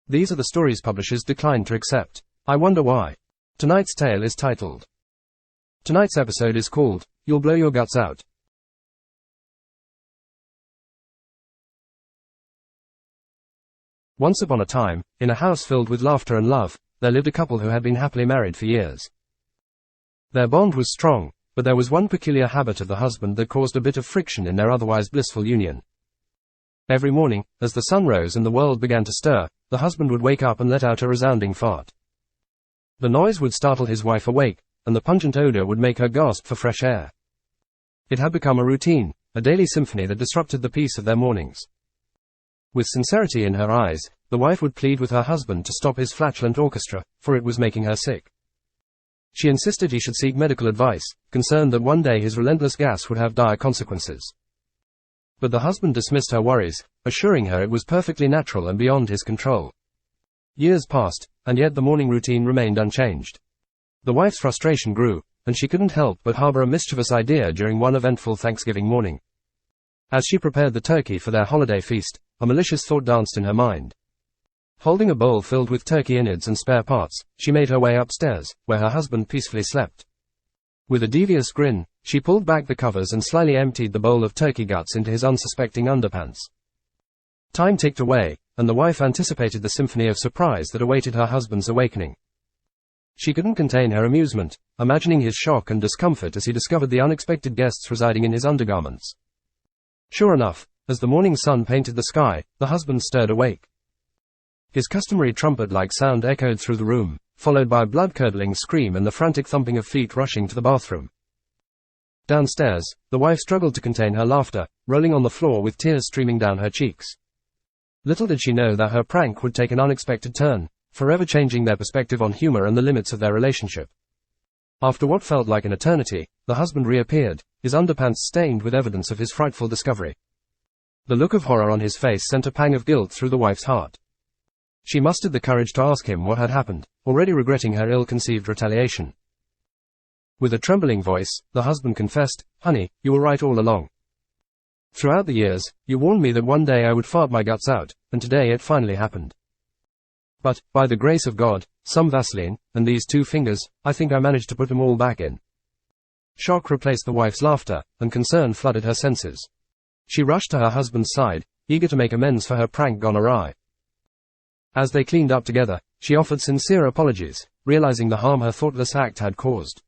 These are the stories publishers declined to accept. I wonder why. Tonight's tale is titled. Tonight's episode is called, You'll Blow Your Guts Out. Once upon a time, in a house filled with laughter and love, there lived a couple who had been happily married for years. Their bond was strong, but there was one peculiar habit of the husband that caused a bit of friction in their otherwise blissful union. Every morning, as the sun rose and the world began to stir, the husband would wake up and let out a resounding fart. The noise would startle his wife awake, and the pungent odor would make her gasp for fresh air. It had become a routine, a daily symphony that disrupted the peace of their mornings. With sincerity in her eyes, the wife would plead with her husband to stop his flatulent orchestra, for it was making her sick. She insisted he should seek medical advice, concerned that one day his relentless gas would have dire consequences. But the husband dismissed her worries, assuring her it was perfectly natural and beyond his control. Years passed, and yet the morning routine remained unchanged. The wife's frustration grew, and she couldn't help but harbor a mischievous idea during one eventful Thanksgiving morning. As she prepared the turkey for their holiday feast, a malicious thought danced in her mind. Holding a bowl filled with turkey innards and spare parts, she made her way upstairs, where her husband peacefully slept. With a devious grin, she pulled back the covers and slyly emptied the bowl of turkey guts into his unsuspecting underpants. Time ticked away, and the wife anticipated the symphony of surprise that awaited her husband's awakening. She couldn't contain her amusement, imagining his shock and discomfort as he discovered the unexpected guests residing in his undergarments. Sure enough, as the morning sun painted the sky, the husband stirred awake. His customary trumpet-like sound echoed through the room, followed by a blood-curdling scream and the frantic thumping of feet rushing to the bathroom. Downstairs, the wife struggled to contain her laughter, rolling on the floor with tears streaming down her cheeks. Little did she know that her prank would take an unexpected turn, forever changing their perspective on humor and the limits of their relationship. After what felt like an eternity, the husband reappeared, his underpants stained with evidence of his frightful discovery. The look of horror on his face sent a pang of guilt through the wife's heart. She mustered the courage to ask him what had happened, already regretting her ill-conceived retaliation. With a trembling voice, the husband confessed, "Honey, you were right all along. Throughout the years, you warned me that one day I would fart my guts out, and today it finally happened. But, by the grace of God, some Vaseline, and these 2 fingers, I think I managed to put them all back in." Shock replaced the wife's laughter, and concern flooded her senses. She rushed to her husband's side, eager to make amends for her prank gone awry. As they cleaned up together, she offered sincere apologies, realizing the harm her thoughtless act had caused.